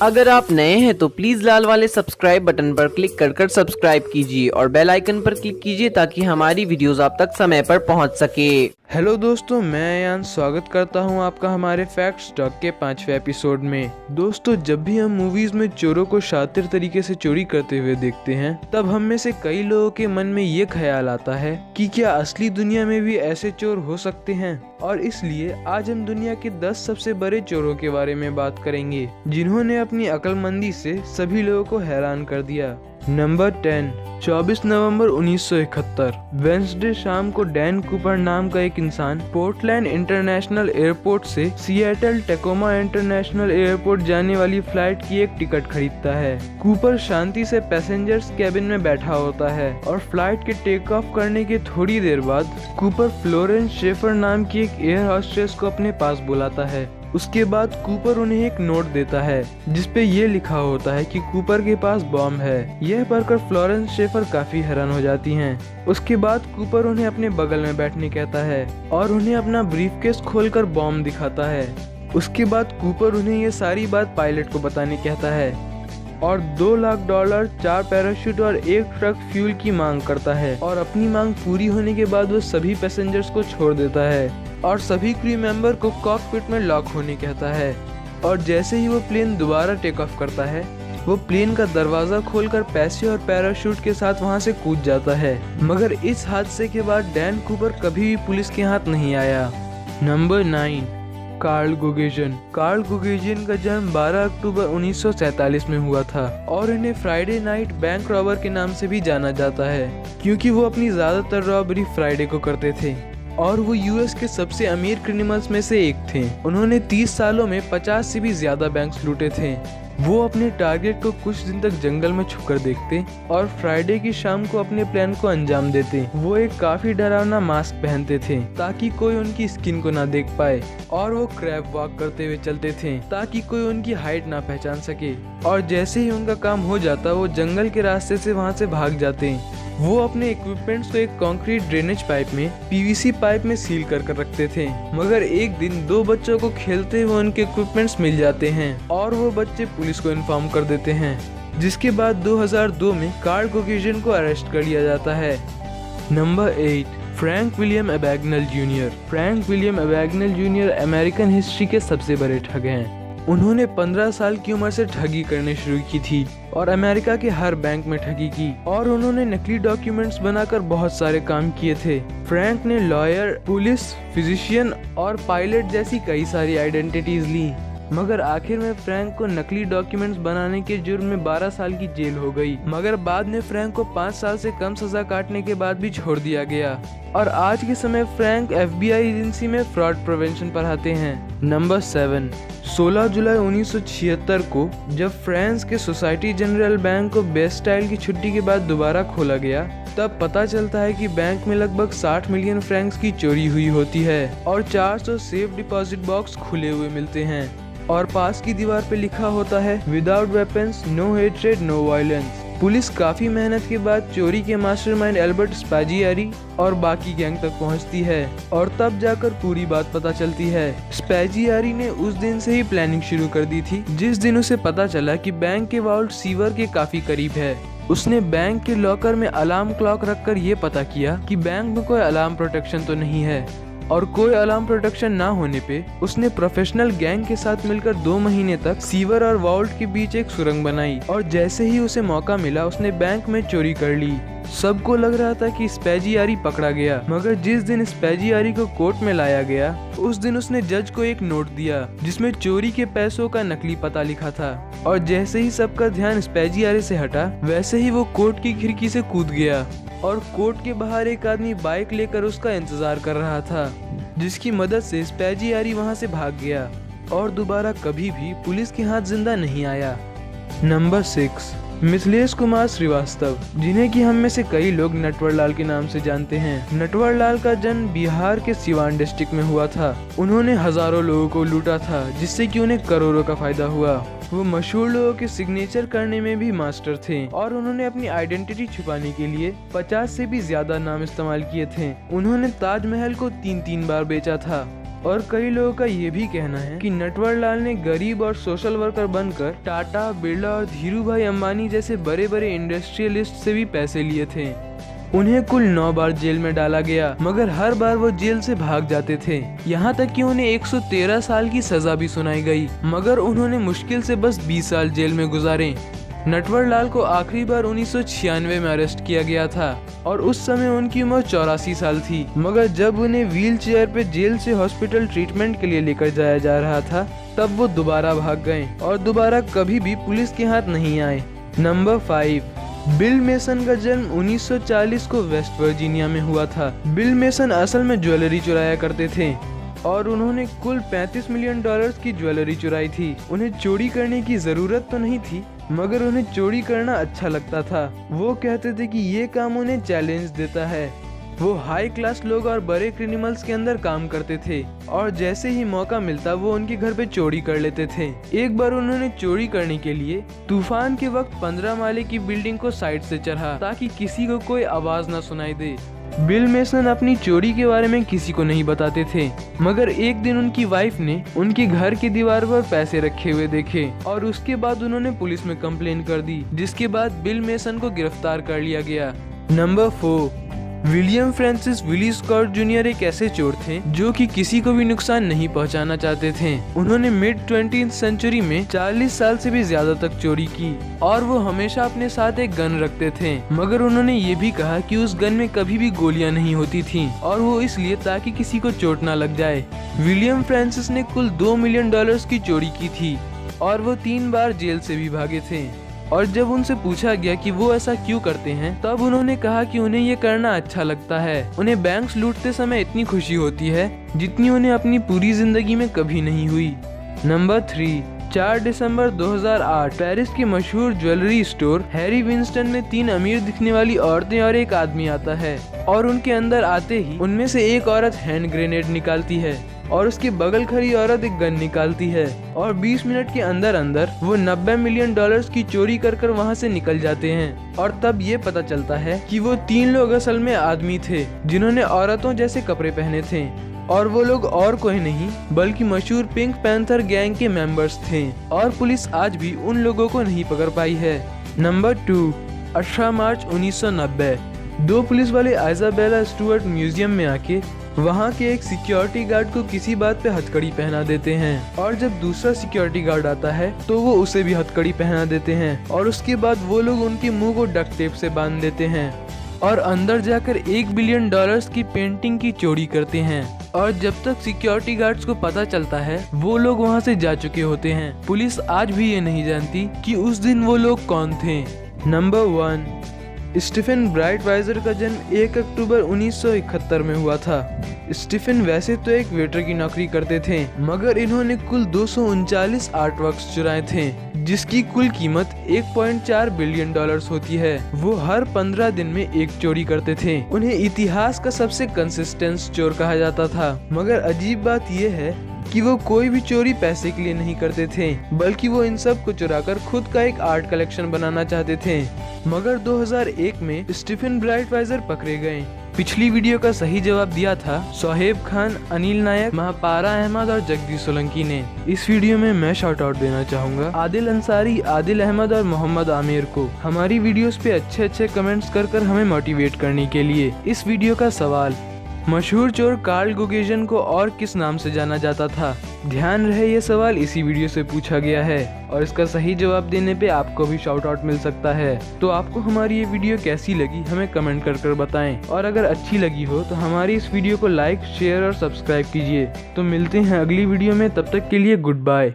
अगर आप नए हैं तो प्लीज लाल वाले सब्सक्राइब बटन पर क्लिक कर सब्सक्राइब कीजिए और बेल आइकन पर क्लिक कीजिए ताकि हमारी वीडियोस आप तक समय पर पहुंच सके। हेलो दोस्तों, मैं यान स्वागत करता हूं आपका हमारे फैक्ट्स टॉक के 5वें एपिसोड में। दोस्तों, जब भी हम मूवीज में चोरों को शातिर तरीके से चोरी करते हुए देखते हैं तब हम में से कई लोगों के मन में ये ख्याल आता है कि क्या असली दुनिया में भी ऐसे चोर हो सकते हैं। और इसलिए आज हम दुनिया के 10 सबसे बड़े चोरों के बारे में बात करेंगे जिन्होंने अपनी अक्लमंदी से सभी लोगों को हैरान कर दिया। नंबर 10, 24 नवंबर 1971 वेंसडे शाम को डैन कूपर नाम का एक इंसान पोर्टलैंड इंटरनेशनल एयरपोर्ट से सिएटल टेकोमा इंटरनेशनल एयरपोर्ट जाने वाली फ्लाइट की एक टिकट खरीदता है। कूपर शांति से पैसेंजर्स कैबिन में बैठा होता है और फ्लाइट के टेक ऑफ करने के थोड़ी देर बाद कूपर फ्लोरेंस शेफर नाम की एक एयर होस्टेस को अपने पास बुलाता है। उसके बाद कूपर उन्हें एक नोट देता है जिसपे ये लिखा होता है कि कूपर के पास बॉम्ब है। यह पढ़कर फ्लोरेंस शेफर काफी हैरान हो जाती हैं। उसके बाद कूपर उन्हें अपने बगल में बैठने कहता है और उन्हें अपना ब्रीफकेस खोलकर बॉम्ब दिखाता है। उसके बाद कूपर उन्हें ये सारी बात पायलट को बताने कहता है और $2 लाख, 4 पैराशूट और 1 ट्रक फ्यूल की मांग करता है। और अपनी मांग पूरी होने के बाद वो सभी पैसेंजर्स को छोड़ देता है और सभी क्रू मेंबर को कॉकपिट में लॉक होने कहता है। और जैसे ही वो प्लेन दोबारा टेक ऑफ करता है वो प्लेन का दरवाजा खोलकर पैसे और पैराशूट के साथ वहां से कूद जाता है। मगर इस हादसे के बाद डैन कूपर कभी भी पुलिस के हाथ नहीं आया। नंबर 9, कार्ल गुगेजिन। कार्ल गुगेजिन का जन्म 12 अक्टूबर 1947 में हुआ था और इन्हें फ्राइडे नाइट बैंक रॉबर के नाम से भी जाना जाता है क्योंकि वो अपनी ज्यादातर रॉबरी फ्राइडे को करते थे और वो यूएस के सबसे अमीर क्रिमिनल्स में से एक थे। उन्होंने 30 सालों में 50 से भी ज्यादा बैंक्स लूटे थे। वो अपने टारगेट को कुछ दिन तक जंगल में छुपकर देखते और फ्राइडे की शाम को अपने प्लान को अंजाम देते। वो एक काफी डरावना मास्क पहनते थे ताकि कोई उनकी स्किन को ना देख पाए और वो क्रैब वॉक करते हुए चलते थे ताकि कोई उनकी हाइट ना पहचान सके। और जैसे ही उनका काम हो जाता वो जंगल के रास्ते से वहाँ से भाग जाते। वो अपने इक्विपमेंट्स को एक कंक्रीट ड्रेनेज पाइप में पीवीसी पाइप में सील कर रखते थे। मगर एक दिन 2 बच्चों को खेलते हुए उनके इक्विपमेंट्स मिल जाते हैं और वो बच्चे पुलिस को इन्फॉर्म कर देते हैं, जिसके बाद 2002 में कार्ल गुगेजिन को अरेस्ट कर लिया जाता है। Number 8, Frank William Abagnale Junior. Frank William Abagnale Junior American history के सबसे बड़े ठग हैं। उन्होंने 15 साल की उम्र से ठगी करनी शुरू की थी और अमेरिका के हर बैंक में ठगी की और उन्होंने नकली डॉक्यूमेंट्स बनाकर बहुत सारे काम किए थे। फ्रैंक ने लॉयर, पुलिस, फिजिशियन और पायलट जैसी कई सारी आइडेंटिटीज ली, मगर आखिर में फ्रैंक को नकली डॉक्यूमेंट्स बनाने के जुर्म में 12 साल की जेल हो गई। मगर बाद में फ्रैंक को 5 साल से कम सजा काटने के बाद भी छोड़ दिया गया और आज के समय फ्रैंक FBI एजेंसी में फ्रॉड प्रिवेंशन पढ़ाते हैं। नंबर 7, 16 जुलाई 1976 को जब फ्रांस के सोसाइटी जनरल बैंक को बेस्टाइल की छुट्टी के बाद दोबारा खोला गया तब पता चलता है कि बैंक में लगभग 60 मिलियन फ्रैंक्स की चोरी हुई होती है और 400 सेफ डिपॉजिट बॉक्स खुले हुए मिलते हैं और पास की दीवार पे लिखा होता है without weapons no hatred no violence. Police काफी मेहनत के बाद चोरी के मास्टरमाइंड एल्बर्ट स्पैजियारी और बाकी गैंग तक पहुंचती है और तब जाकर पूरी बात पता चलती है। स्पैजियारी ने उस दिन से ही प्लानिंग शुरू कर दी थी जिस दिन उसे पता चला कि बैंक के वॉल्ट सीवर के काफी करीब है। उसने बैंक के लॉकर में अलार्म क्लॉक रखकर ये पता किया कि बैंक में कोई अलार्म प्रोटेक्शन तो नहीं है और कोई अलार्म प्रोटेक्शन ना होने पे उसने प्रोफेशनल गैंग के साथ मिलकर 2 महीने तक सीवर और वॉल्ट के बीच एक सुरंग बनाई और जैसे ही उसे मौका मिला उसने बैंक में चोरी कर ली। सबको लग रहा था कि स्पैजियारी पकड़ा गया, मगर जिस दिन स्पैजियारी को कोर्ट में लाया गया उस दिन उसने जज को एक नोट दिया जिसमें चोरी के पैसों का नकली पता लिखा था और जैसे ही सबका ध्यान स्पैजियारी से हटा वैसे ही वो कोर्ट की खिड़की से कूद गया और कोर्ट के बाहर एक आदमी बाइक लेकर उसका इंतजार कर रहा था, जिसकी मदद से स्पैजियारी वहां से भाग गया और दोबारा कभी भी पुलिस के हाथ जिंदा नहीं आया। नंबर 6, मिथिलेश कुमार श्रीवास्तव, जिन्हें कि हम में से कई लोग नटवर लाल के नाम से जानते हैं। नटवर लाल का जन्म बिहार के सिवान डिस्ट्रिक्ट में हुआ था। उन्होंने हजारों लोगों को लूटा था जिससे कि उन्हें करोड़ों का फायदा हुआ। वो मशहूर लोगों के सिग्नेचर करने में भी मास्टर थे और उन्होंने अपनी आइडेंटिटी छुपाने के लिए 50 से भी ज्यादा नाम इस्तेमाल किए थे। उन्होंने ताजमहल को 3 बार बेचा था और कई लोगों का ये भी कहना है कि नटवर लाल ने गरीब और सोशल वर्कर बनकर टाटा, बिरला और धीरू भाई अंबानी जैसे बड़े बड़े इंडस्ट्रियलिस्ट से भी पैसे लिए थे। उन्हें कुल 9 बार जेल में डाला गया, मगर हर बार वो जेल से भाग जाते थे। यहाँ तक कि उन्हें 113 साल की सजा भी सुनाई गई, मगर उन्होंने मुश्किल से बस 20 साल जेल में गुजारे। नटवर लाल को आखिरी बार 1996 में अरेस्ट किया गया था और उस समय उनकी उम्र 84 साल थी। मगर जब उन्हें व्हील चेयर पे जेल से हॉस्पिटल ट्रीटमेंट के लिए लेकर जाया जा रहा था, तब वो दोबारा भाग गए और दोबारा कभी भी पुलिस के हाथ नहीं आए। नंबर 5, बिल मेसन का जन्म 1940 को वेस्ट वर्जीनिया में हुआ था। बिल मेसन असल में ज्वेलरी चुराया करते थे और उन्होंने कुल $35 मिलियन की ज्वेलरी चुराई थी। उन्हें चोरी करने की जरूरत तो नहीं थी, मगर उन्हें चोरी करना अच्छा लगता था। वो कहते थे कि ये काम उन्हें चैलेंज देता है। वो हाई क्लास लोग और बड़े क्रिमिनल्स के अंदर काम करते थे और जैसे ही मौका मिलता वो उनके घर पे चोरी कर लेते थे। एक बार उन्होंने चोरी करने के लिए तूफान के वक्त 15 माले की बिल्डिंग को साइड से चढ़ा ताकि किसी को कोई आवाज न सुनाई दे। बिल मेसन अपनी चोरी के बारे में किसी को नहीं बताते थे, मगर एक दिन उनकी वाइफ ने उनके घर की दीवार पर पैसे रखे हुए देखे और उसके बाद उन्होंने पुलिस में कंप्लेन कर दी, जिसके बाद बिल मेसन को गिरफ्तार कर लिया गया। Number 4, William Francis Willie Scott junior एक ऐसे चोर थे जो कि किसी को भी नुकसान नहीं पहुंचाना चाहते थे। उन्होंने मिड 20th सेंचुरी में 40 साल से भी ज्यादा तक चोरी की और वो हमेशा अपने साथ एक गन रखते थे, मगर उन्होंने ये भी कहा कि उस गन में कभी भी गोलियां नहीं होती थीं और वो इसलिए ताकि किसी को चोट ना लग जाए। विलियम फ्रांसिस ने कुल $2 मिलियन की चोरी की थी और वो 3 बार जेल से भी भागे थे। और जब उनसे पूछा गया कि वो ऐसा क्यों करते हैं, तब उन्होंने कहा कि उन्हें ये करना अच्छा लगता है। उन्हें बैंक्स लूटते समय इतनी खुशी होती है जितनी उन्हें अपनी पूरी जिंदगी में कभी नहीं हुई। नंबर 3, 4 दिसंबर 2008 पेरिस के मशहूर ज्वेलरी स्टोर हैरी विंस्टन में 3 अमीर दिखने वाली औरतें और एक आदमी आता है और उनके अंदर आते ही उनमें से एक औरत हैंड ग्रेनेड निकालती है और उसके बगल खड़ी औरत एक गन निकालती है और 20 मिनट के अंदर अंदर वो $90 मिलियन की चोरी कर वहाँ से निकल जाते हैं। और तब ये पता चलता है कि वो 3 लोग असल में आदमी थे जिन्होंने औरतों जैसे कपड़े पहने थे और वो लोग और कोई नहीं बल्कि मशहूर पिंक पैंथर गैंग के मेंबर्स थे और पुलिस आज भी उन लोगों को नहीं पकड़ पाई है। नंबर 2, 18 मार्च 1990 2 पुलिस वाले आइजाबेला स्टुअर्ट म्यूजियम में आके वहाँ के एक सिक्योरिटी गार्ड को किसी बात पे हथकड़ी पहना देते हैं और जब दूसरा सिक्योरिटी गार्ड आता है तो वो उसे भी हथकड़ी पहना देते हैं और उसके बाद वो लोग उनके मुंह को डक्ट टेप से बांध देते हैं और अंदर जाकर $1 बिलियन की पेंटिंग की चोरी करते हैं। और जब तक सिक्योरिटी गार्ड्स को पता चलता है वो लोग वहाँ से जा चुके होते हैं। पुलिस आज भी ये नहीं जानती कि उस दिन वो लोग कौन थे। नंबर 1, स्टीफन ब्राइटवाइजर का जन्म 1 अक्टूबर 1971 में हुआ था। स्टीफन वैसे तो एक वेटर की नौकरी करते थे, मगर इन्होंने कुल 239 आर्ट वर्क्स चुराए थे जिसकी कुल कीमत $1.4 बिलियन होती है। वो हर 15 दिन में एक चोरी करते थे। उन्हें इतिहास का सबसे कंसिस्टेंट चोर कहा जाता था, मगर अजीब बात यह है कि वो कोई भी चोरी पैसे के लिए नहीं करते थे, बल्कि वो इन सब को चुराकर खुद का एक आर्ट कलेक्शन बनाना चाहते थे। मगर 2001 में स्टीफन ब्राइटवाइजर पकड़े गए। पिछली वीडियो का सही जवाब दिया था सोहेब खान, अनिल नायक, महापारा अहमद और जगदीश सोलंकी ने। इस वीडियो में मैं शाउट आउट देना चाहूँगा आदिल अंसारी, आदिल अहमद और मोहम्मद आमिर को, हमारी वीडियोस पे अच्छे कमेंट्स कर हमें मोटिवेट करने के लिए। इस वीडियो का सवाल, मशहूर चोर कार्ल गुगेजन को और किस नाम से जाना जाता था? ध्यान रहे ये सवाल इसी वीडियो से पूछा गया है और इसका सही जवाब देने पे आपको भी शाउट आउट मिल सकता है। तो आपको हमारी ये वीडियो कैसी लगी हमें कमेंट कर बताएं और अगर अच्छी लगी हो तो हमारी इस वीडियो को लाइक, शेयर और सब्सक्राइब कीजिए। तो मिलते हैं अगली वीडियो में, तब तक के लिए गुड बाय।